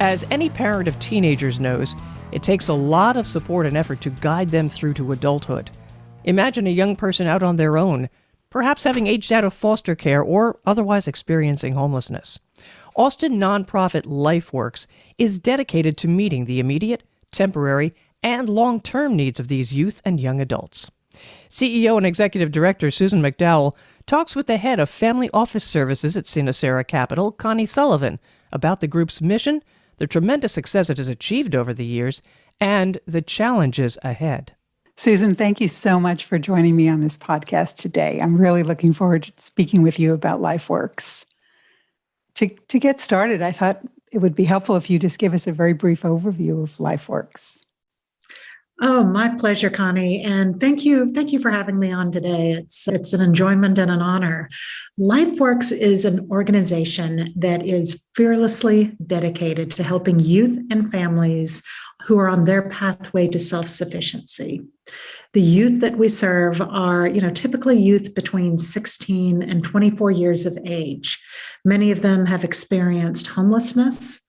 As any parent of teenagers knows, it takes a lot of support and effort to guide them through to adulthood. Imagine a young person out on their own, perhaps having aged out of foster care or otherwise experiencing homelessness. Austin nonprofit LifeWorks is dedicated to meeting the immediate, temporary, and long-term needs of these youth and young adults. CEO and Executive Director Susan McDowell talks with the head of Family Office Services at SineCera Capital, Connee Sullivan, about the group's mission, the tremendous success it has achieved over the years, and the challenges ahead. Susan, thank you so much for joining me on this podcast today. I'm really looking forward to speaking with you about LifeWorks. To get started, I thought it would be helpful if you just give us a very brief overview of LifeWorks. Oh, my pleasure, Connee. And thank you for having me on today. It's an enjoyment and an honor. LifeWorks is an organization that is fearlessly dedicated to helping youth and families who are on their pathway to self-sufficiency. The youth that we serve are, typically youth between 16 and 24 years of age. Many of them have experienced homelessness,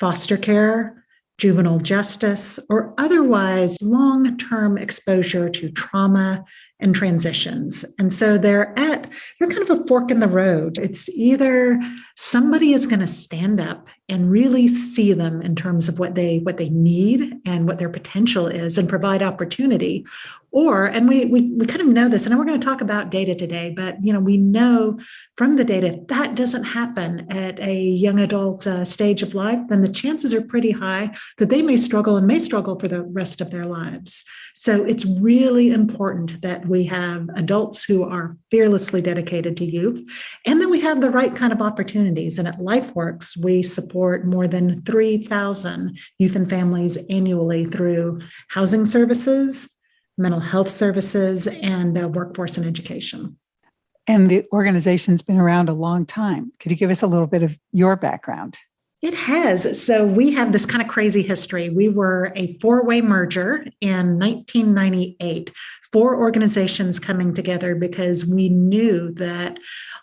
foster care, juvenile justice, or otherwise long-term exposure to trauma and transitions. And so they're kind of a fork in the road. It's either somebody is going to stand up and really see them in terms of what they need and what their potential is and provide opportunity. And we kind of know this, and we're going to talk about data today, but we know from the data if that doesn't happen at a young adult stage of life, then the chances are pretty high that they may struggle for the rest of their lives. So it's really important that we have adults who are fearlessly dedicated to youth, and then we have the right kind of opportunities. And at LifeWorks, we support more than 3,000 youth and families annually through housing services, mental health services, and workforce and education. And the organization's been around a long time. Could you give us a little bit of your background? It has. So we have this kind of crazy history. We were a four-way merger in 1998, 4 organizations coming together because we knew that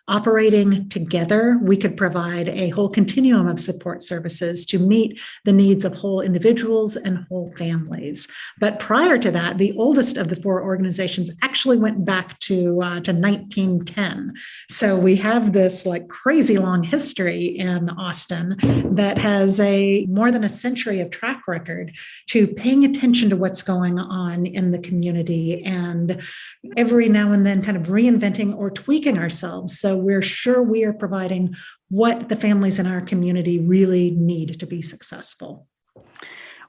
operating together, we could provide a whole continuum of support services to meet the needs of whole individuals and whole families. But prior to that, the oldest of the 4 organizations actually went back to 1910. So we have this crazy long history in Austin that has more than a century of track record to paying attention to what's going on in the community and every now and then kind of reinventing or tweaking ourselves. So we're sure we are providing what the families in our community really need to be successful.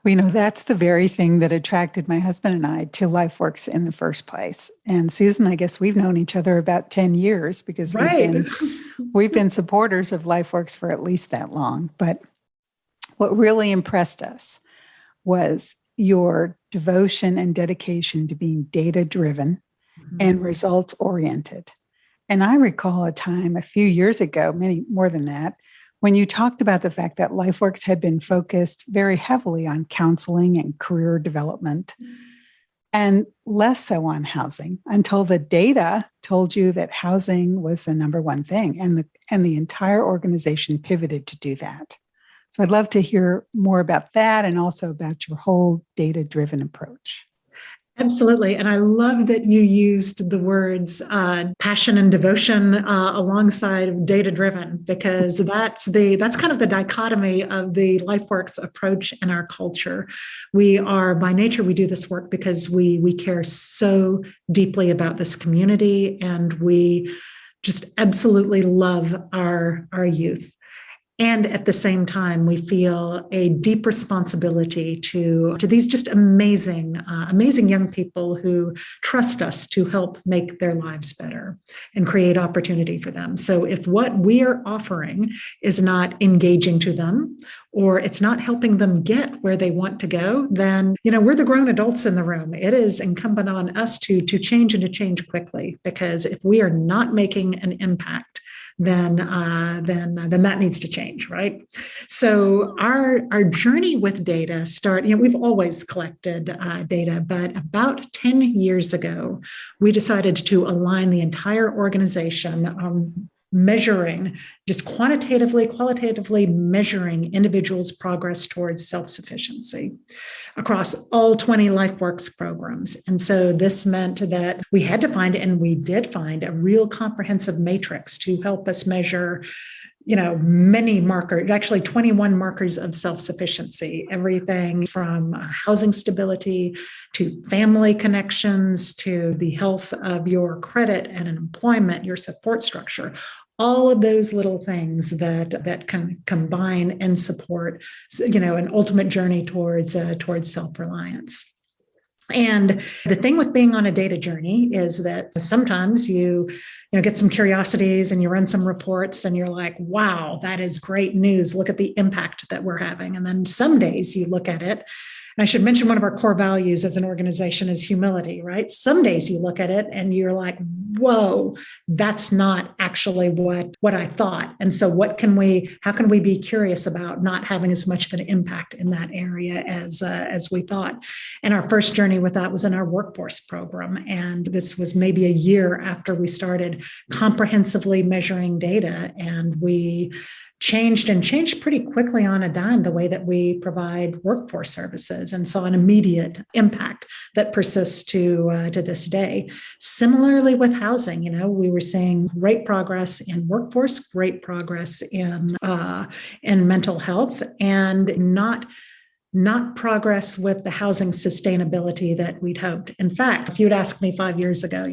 Well, that's the very thing that attracted my husband and I to LifeWorks in the first place. And Susan, I guess we've known each other about 10 years because we've been supporters of LifeWorks for at least that long. But what really impressed us was your devotion and dedication to being data-driven and results-oriented. And I recall a time a few years ago, many more than that, when you talked about the fact that LifeWorks had been focused very heavily on counseling and career development and less so on housing until the data told you that housing was the number one thing. And the entire organization pivoted to do that. So I'd love to hear more about that and also about your whole data-driven approach. Absolutely. And I love that you used the words passion and devotion alongside data-driven, because that's kind of the dichotomy of the LifeWorks approach in our culture. We are, by nature, we do this work because we care so deeply about this community, and we just absolutely love our youth. And at the same time, we feel a deep responsibility to these just amazing young people who trust us to help make their lives better and create opportunity for them. So if what we are offering is not engaging to them, or it's not helping them get where they want to go, then, we're the grown adults in the room. It is incumbent on us to change and to change quickly, because if we are not making an impact, then that needs to change, right? So our journey with data we've always collected data, but about 10 years ago, we decided to align the entire organization measuring, just qualitatively measuring individuals' progress towards self-sufficiency across all 20 LifeWorks programs. And so this meant that we had to find, and we did find, a real comprehensive matrix to help us measure many markers, actually 21 markers of self-sufficiency, everything from housing stability to family connections to the health of your credit and employment, your support structure, all of those little things that can combine and support, an ultimate journey towards self-reliance. And the thing with being on a data journey is that sometimes you get some curiosities and you run some reports and you're like, wow, that is great news. Look at the impact that we're having. And then some days you look at it. And I should mention one of our core values as an organization is humility, right? Some days you look at it and you're like, whoa, that's not actually what I thought. And so how can we be curious about not having as much of an impact in that area as we thought? And our first journey with that was in our workforce program. And this was maybe a year after we started comprehensively measuring data. And we changed pretty quickly on a dime the way that we provide workforce services and saw an immediate impact that persists to this day. Similarly with housing, we were seeing great progress in workforce, great progress in mental health, and not progress with the housing sustainability that we'd hoped. In fact, if you'd asked me 5 years ago,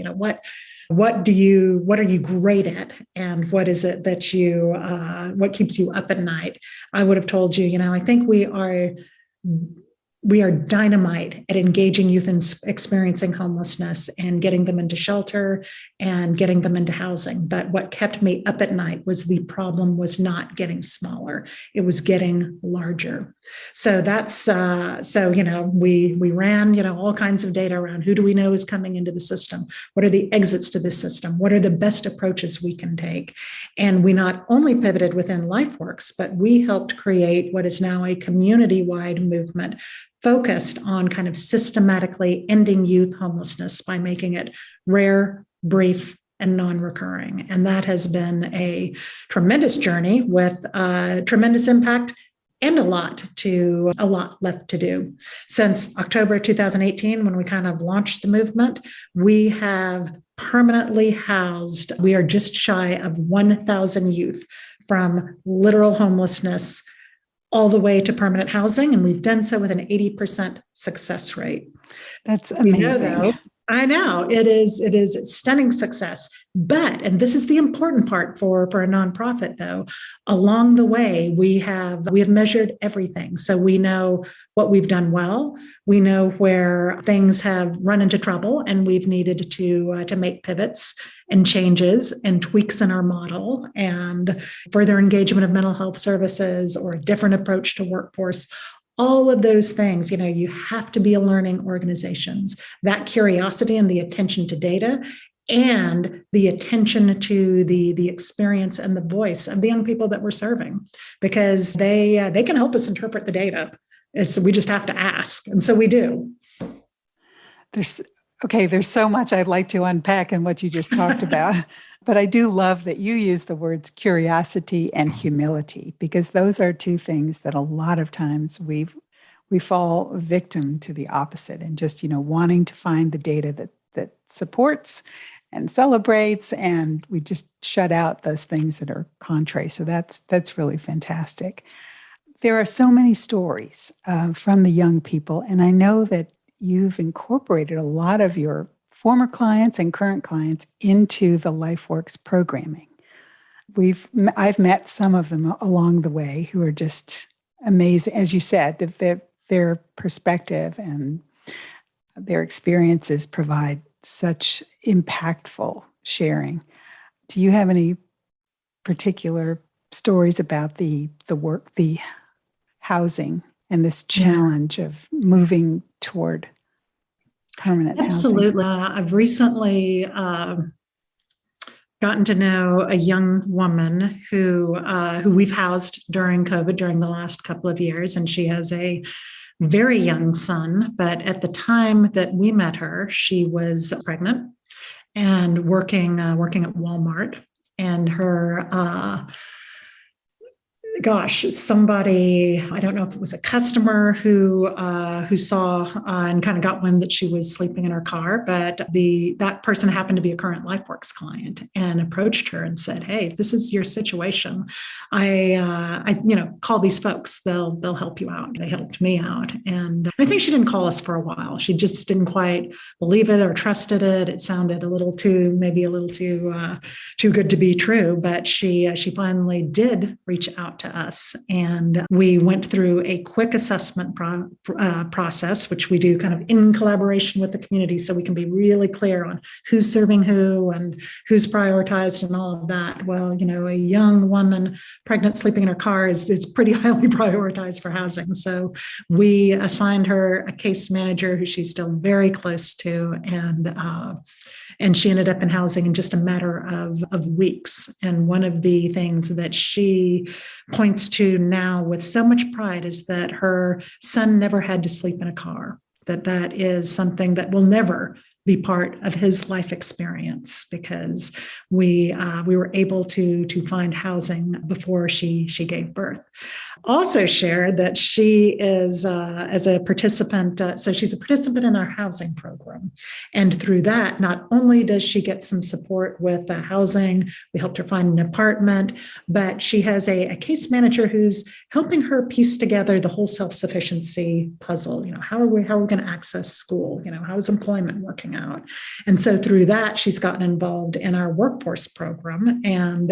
what are you great at? And what is it that what keeps you up at night? I would have told you, I think we are dynamite at engaging youth in experiencing homelessness and getting them into shelter and getting them into housing. But what kept me up at night was the problem was not getting smaller. It was getting larger. So that's, we ran, all kinds of data around who do we know is coming into the system? What are the exits to the system? What are the best approaches we can take? And we not only pivoted within LifeWorks, but we helped create what is now a community-wide movement focused on kind of systematically ending youth homelessness by making it rare, brief, and non-recurring. And that has been a tremendous journey with tremendous impact and a lot left to do. Since October 2018, when we kind of launched the movement, we have permanently housed, we are just shy of 1,000 youth from literal homelessness all the way to permanent housing. And we've done so with an 80% success rate. That's amazing. I know it is stunning success. But, and this is the important part for a nonprofit though, along the way, we have measured everything. So we know what we've done well. We know where things have run into trouble and we've needed to make pivots and changes and tweaks in our model and further engagement of mental health services or a different approach to workforce. All of those things, you have to be a learning organization. That curiosity and the attention to data and the attention to the experience and the voice of the young people that we're serving, because they can help us interpret the data. We just have to ask. And so we do. There's so much I'd like to unpack in what you just talked about. But I do love that you use the words curiosity and humility, because those are two things that a lot of times we fall victim to the opposite and just, wanting to find the data that supports and celebrates, and we just shut out those things that are contrary. So that's really fantastic. There are so many stories from the young people, and I know that you've incorporated a lot of your former clients and current clients into the LifeWorks programming. I've met some of them along the way who are just amazing. As you said, that their perspective and their experiences provide such impactful sharing. Do you have any particular stories about the work, the housing, and this challenge of moving toward permanent Absolutely. housing? I've recently gotten to know a young woman who we've housed during COVID, during the last couple of years, and she has a very young son. But at the time that we met her, she was pregnant and working at Walmart. and her, somebody, I don't know if it was a customer who saw and kind of got wind that she was sleeping in her car, but that person happened to be a current LifeWorks client and approached her and said, "Hey, if this is your situation, I call these folks. They'll help you out." They helped me out, and I think she didn't call us for a while. She just didn't quite believe it or trusted it. It sounded a little too good to be true, but she finally did reach out to us, and we went through a quick assessment process, which we do kind of in collaboration with the community, so we can be really clear on who's serving who and who's prioritized and all of that. Well, a young woman pregnant sleeping in her car is pretty highly prioritized for housing, so we assigned her a case manager who she's still very close to, and she ended up in housing in just a matter of weeks. And one of the things that she points to now with so much pride is that her son never had to sleep in a car, that is something that will never be part of his life experience, because we were able to find housing before she gave birth. Also shared that she is as a participant, so she's a participant in our housing program, and through that, not only does she get some support with housing, we helped her find an apartment, but she has a case manager who's helping her piece together the whole self-sufficiency puzzle. How are we going to access school? How is employment working out? And so through that, she's gotten involved in our workforce program and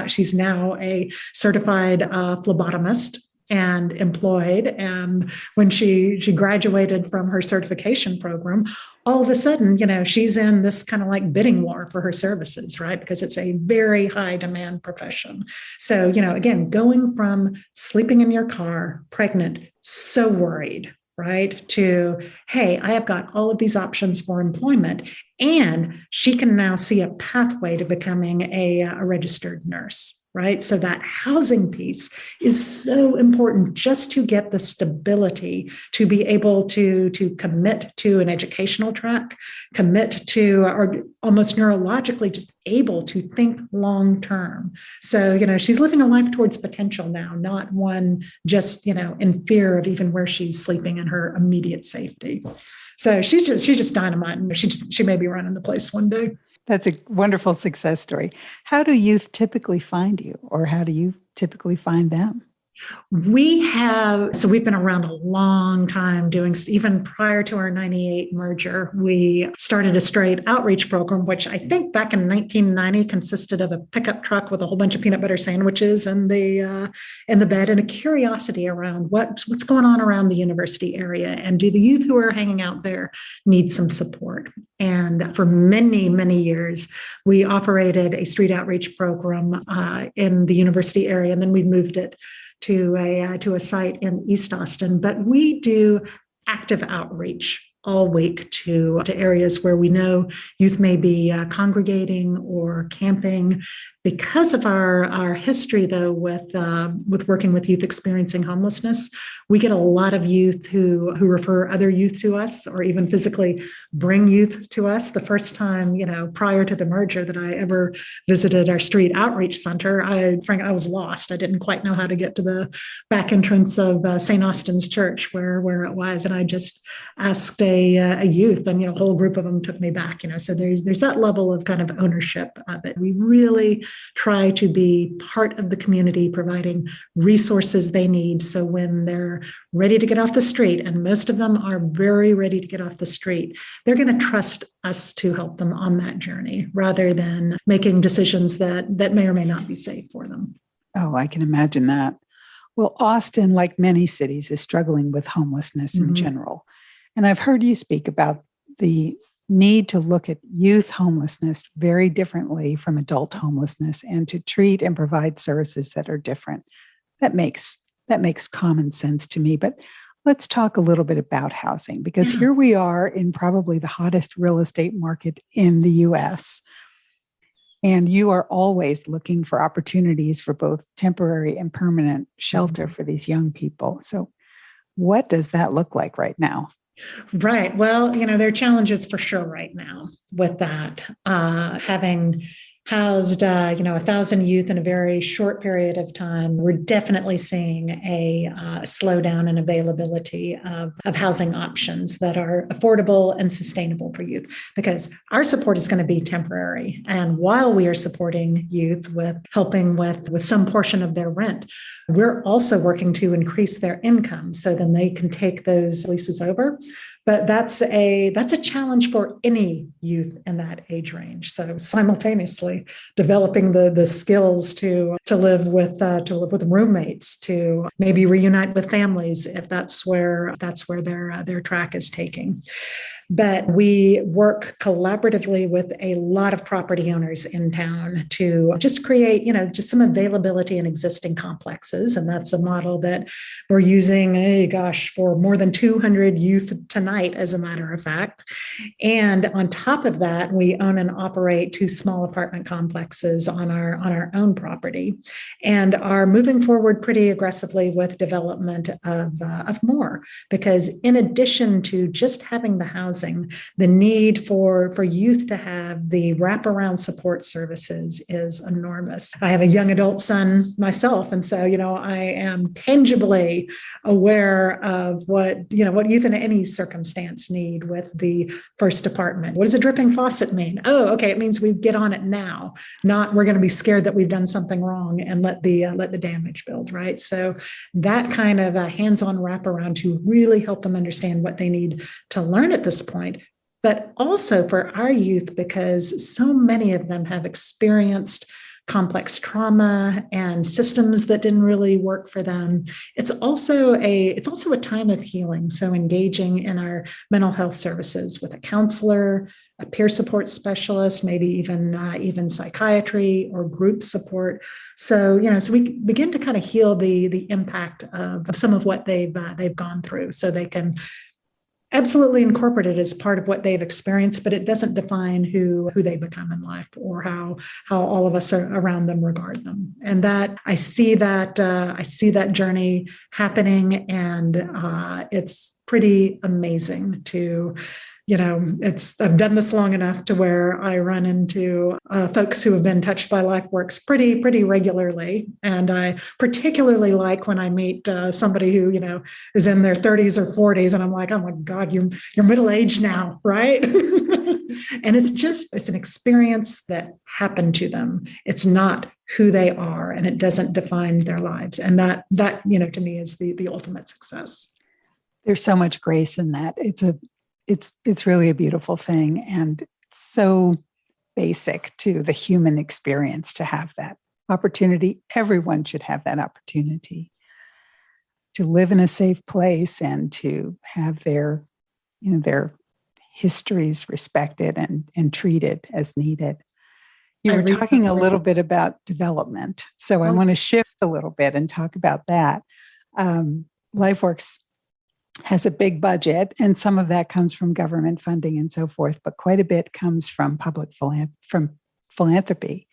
she's now a certified phlebotomist and employed. And when she graduated from her certification program, all of a sudden, she's in this kind of like bidding war for her services, right? Because it's a very high demand profession. So, again, going from sleeping in your car, pregnant, so worried, right, to, hey, I have got all of these options for employment. And she can now see a pathway to becoming a registered nurse, right? So that housing piece is so important just to get the stability to be able to commit to an educational track, commit to, or almost neurologically just able to think long term. So, she's living a life towards potential now, not one just, in fear of even where she's sleeping in her immediate safety. So she's just dynamite, and she may be running the place one day. That's a wonderful success story. How do youth typically find you, or how do you typically find them? We've been around a long time even prior to our 98 merger. We started a straight outreach program, which I think back in 1990 consisted of a pickup truck with a whole bunch of peanut butter sandwiches in the bed, and a curiosity around what's going on around the university area, and do the youth who are hanging out there need some support. And for many, many years, we operated a street outreach program in the university area, and then we moved it to a site in East Austin. But we do active outreach all week to areas where we know youth may be congregating or camping. Because of our history, though, with working with youth experiencing homelessness, we get a lot of youth who refer other youth to us, or even physically bring youth to us. The first time, prior to the merger, that I ever visited our street outreach center, I was lost. I didn't quite know how to get to the back entrance of St. Austin's Church, where it was, and I just asked a youth, and a whole group of them took me back. So there's that level of kind of ownership of it. We really try to be part of the community, providing resources they need. So when they're ready to get off the street, and most of them are very ready to get off the street, they're going to trust us to help them on that journey, rather than making decisions that may or may not be safe for them. Oh, I can imagine that. Well, Austin, like many cities, is struggling with homelessness in general. And I've heard you speak about the need to look at youth homelessness very differently from adult homelessness, and to treat and provide services that are different. That makes common sense to me. But let's talk a little bit about housing, because here we are in probably the hottest real estate market in the U.S. And you are always looking for opportunities for both temporary and permanent shelter for these young people. So what does that look like right now? Right. Well, there are challenges for sure right now with that. Having housed, 1,000 youth in a very short period of time, we're definitely seeing a slowdown in availability of housing options that are affordable and sustainable for youth, because our support is going to be temporary. And while we are supporting youth with helping with some portion of their rent, we're also working to increase their income so then they can take those leases over. But that's a challenge for any youth in that age range. So simultaneously developing the skills to live with roommates, to maybe reunite with families if that's where their track is taking. But we work collaboratively with a lot of property owners in town to just create, just some availability in existing complexes. And that's a model that we're using, for more than 200 youth tonight, as a matter of fact. And on top of that, we own and operate 2 small apartment complexes on our own property, and are moving forward pretty aggressively with development of more, because in addition to just having the housing, the need for youth to have the wraparound support services is enormous. I have a young adult son myself, and so I am tangibly aware of what youth in any circumstance need with the first apartment. What does a dripping faucet mean? Oh, okay, it means we get on it now, not we're going to be scared that we've done something wrong and let the damage build, right? So that kind of hands-on wraparound to really help them understand what they need to learn at this point, but also for our youth, because so many of them have experienced complex trauma and systems that didn't really work for them. It's also a time of healing. So engaging in our mental health services with a counselor, a peer support specialist, maybe even psychiatry or group support. So we begin to kind of heal the impact of some of what they've gone through, so they can absolutely incorporate it as part of what they've experienced, but it doesn't define who they become in life or how all of us around them regard them. And that I see that journey happening, and it's pretty amazing to. I've done this long enough to where I run into folks who have been touched by LifeWorks pretty regularly. And I particularly like when I meet somebody who, is in their 30s or 40s, and I'm like, oh my God, you're middle-aged now, right? And it's an experience that happened to them. It's not who they are, and it doesn't define their lives. And that to me is the ultimate success. There's so much grace in that. It's really a beautiful thing, and so basic to the human experience to have that opportunity. Everyone should have that opportunity to live in a safe place and to have their histories respected and treated as needed. You were talking a little bit about development, so I want to shift a little bit and talk about that. LifeWorks has a big budget, and some of that comes from government funding and so forth, but quite a bit comes from from philanthropy.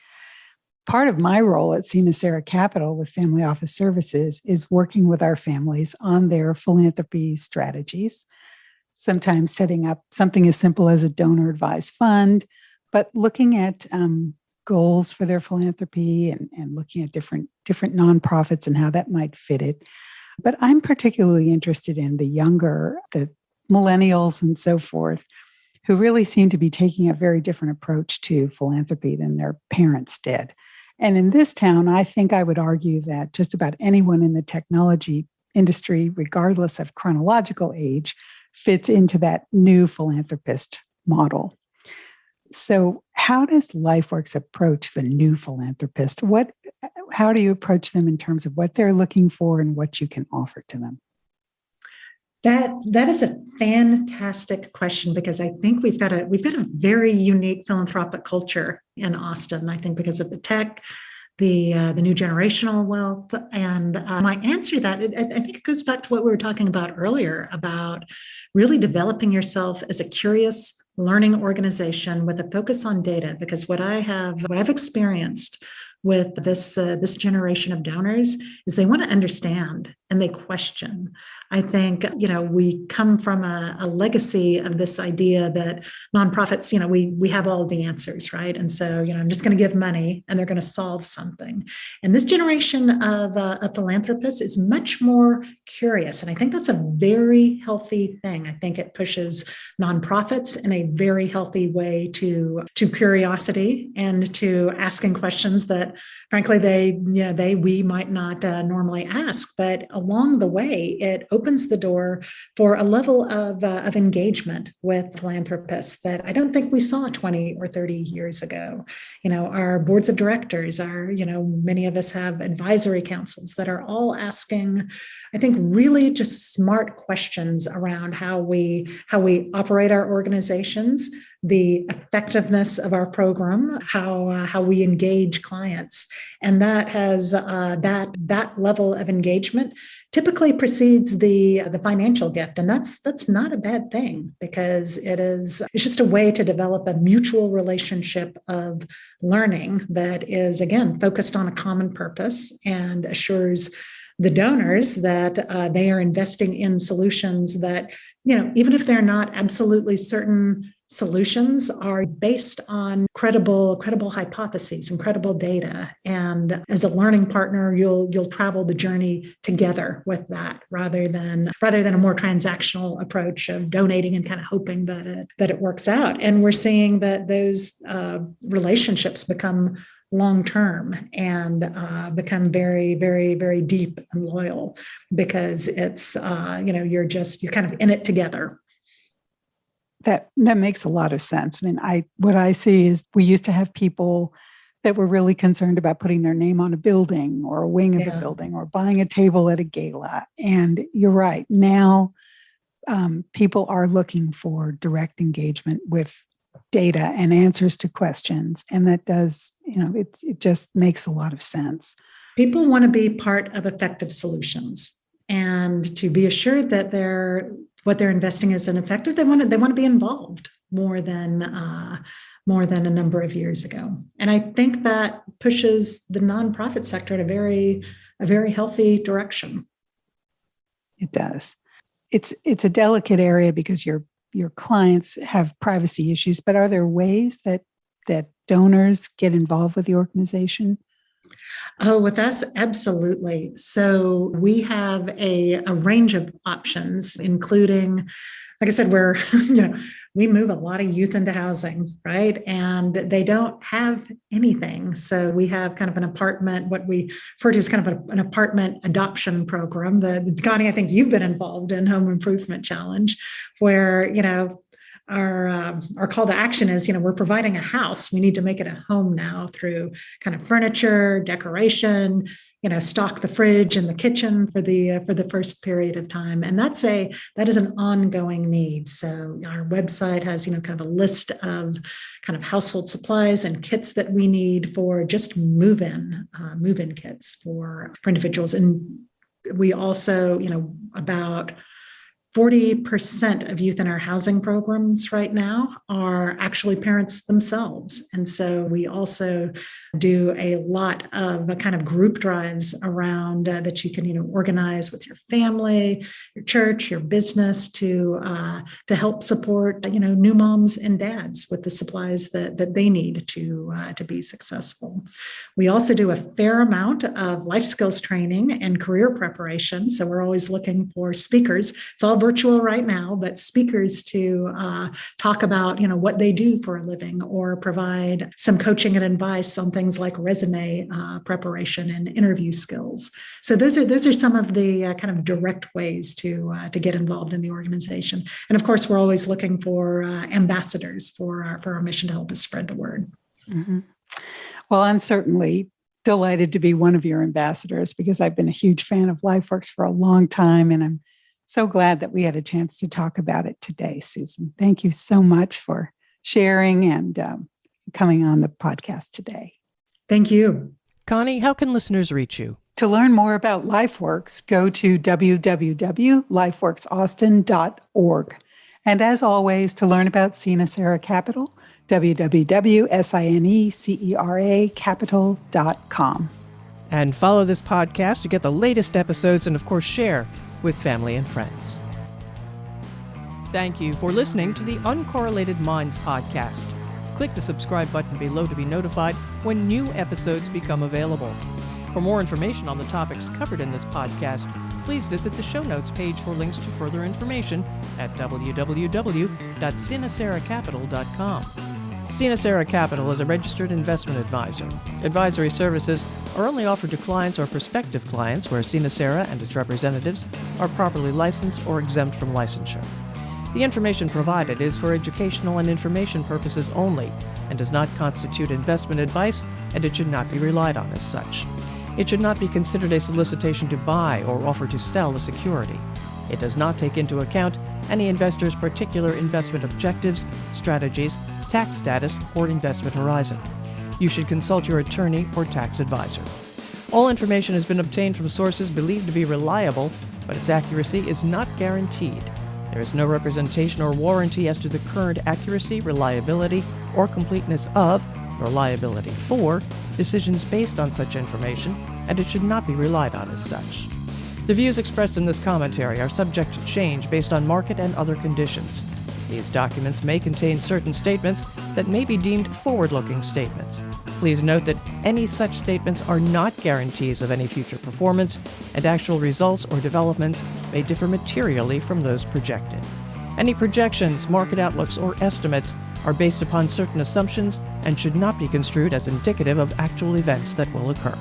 Part of my role at SineCera Capital with Family Office Services is working with our families on their philanthropy strategies, sometimes setting up something as simple as a donor-advised fund, but looking at goals for their philanthropy and looking at different nonprofits and how that might fit it. But I'm particularly interested in the millennials and so forth, who really seem to be taking a very different approach to philanthropy than their parents did. And in this town, I think I would argue that just about anyone in the technology industry, regardless of chronological age, fits into that new philanthropist model. So how does LifeWorks approach the new philanthropist? How do you approach them in terms of what they're looking for and what you can offer to them? That is a fantastic question, because I think we've got a very unique philanthropic culture in Austin. I think because of the tech, the new generational wealth, and my answer to that, I think it goes back to what we were talking about earlier about really developing yourself as a curious learning organization with a focus on data. Because what I've experienced with this generation of donors is they want to understand and they question. I think, we come from a legacy of this idea that nonprofits, we have all the answers, right? And so, I'm just going to give money and they're going to solve something. And this generation of philanthropists is much more curious. And I think that's a very healthy thing. I think it pushes nonprofits in a very healthy way to curiosity and to asking questions that, frankly, we might not normally ask. But along the way, it opens the door for a level of engagement with philanthropists that I don't think we saw 20 or 30 years ago. Our boards of directors are, many of us have advisory councils that are all asking, I think, really just smart questions around how we operate our organizations, the effectiveness of our program, how we engage clients, and that has that level of engagement typically precedes the financial gift, and that's not a bad thing because it's just a way to develop a mutual relationship of learning that is, again, focused on a common purpose and assures the donors that they are investing in solutions that, even if they're not absolutely certain, solutions are based on credible hypotheses and credible data. And as a learning partner, you'll travel the journey together with that rather than a more transactional approach of donating and kind of hoping that it works out. And we're seeing that those relationships become long-term and become very, very, very deep and loyal because it's, you're kind of in it together. That makes a lot of sense. I mean, what I see is we used to have people that were really concerned about putting their name on a building or a wing of a building or buying a table at a gala. And you're right. Now, people are looking for direct engagement with data and answers to questions. And that does, it just makes a lot of sense. People want to be part of effective solutions and to be assured that what they're investing is effective. They want to be involved more than a number of years ago. And I think that pushes the nonprofit sector in a very healthy direction. It does. It's a delicate area because your clients have privacy issues, but are there ways that donors get involved with the organization? Oh, with us, absolutely. So we have a range of options, including, like I said, we move a lot of youth into housing, right? And they don't have anything. So we have kind of an apartment, what we refer to as kind of an apartment adoption program. Connee, I think you've been involved in Home Improvement Challenge, where, our call to action is, we're providing a house. We need to make it a home now through kind of furniture, decoration, stock the fridge and the kitchen for the first period of time. And that is an ongoing need. So our website has, kind of a list of kind of household supplies and kits that we need for just move-in kits for individuals. And we also, about 40% of youth in our housing programs right now are actually parents themselves. And so we also do a lot of kind of group drives around that you can, organize with your family, your church, your business to help support, new moms and dads with the supplies that they need to be successful. We also do a fair amount of life skills training and career preparation. So we're always looking for speakers. It's all virtual right now, but speakers to talk about, what they do for a living or provide some coaching and advice on things like resume preparation and interview skills. So those are some of the kind of direct ways to get involved in the organization. And of course, we're always looking for ambassadors for our mission to help us spread the word. Mm-hmm. Well, I'm certainly delighted to be one of your ambassadors because I've been a huge fan of LifeWorks for a long time, and I'm so glad that we had a chance to talk about it today, Susan. Thank you so much for sharing and coming on the podcast today. Thank you. Connee, how can listeners reach you? To learn more about LifeWorks, go to www.lifeworksaustin.org. And as always, to learn about SineCera Capital, www.SineCera And follow this podcast to get the latest episodes and, of course, share with family and friends. Thank you for listening to the Uncorrelated Minds podcast. Click the subscribe button below to be notified when new episodes become available. For more information on the topics covered in this podcast, please visit the show notes page for links to further information at www.SineCeraCapital.com. SineCera Capital is a registered investment advisor. Advisory services are only offered to clients or prospective clients where SineCera and its representatives are properly licensed or exempt from licensure. The information provided is for educational and information purposes only and does not constitute investment advice, and it should not be relied on as such. It should not be considered a solicitation to buy or offer to sell a security. It does not take into account any investor's particular investment objectives, strategies, tax status, or investment horizon. You should consult your attorney or tax advisor. All information has been obtained from sources believed to be reliable, but its accuracy is not guaranteed. There is no representation or warranty as to the current accuracy, reliability, or completeness of, or liability for, decisions based on such information, and it should not be relied on as such. The views expressed in this commentary are subject to change based on market and other conditions. These documents may contain certain statements that may be deemed forward-looking statements. Please note that any such statements are not guarantees of any future performance, and actual results or developments may differ materially from those projected. Any projections, market outlooks, or estimates are based upon certain assumptions and should not be construed as indicative of actual events that will occur.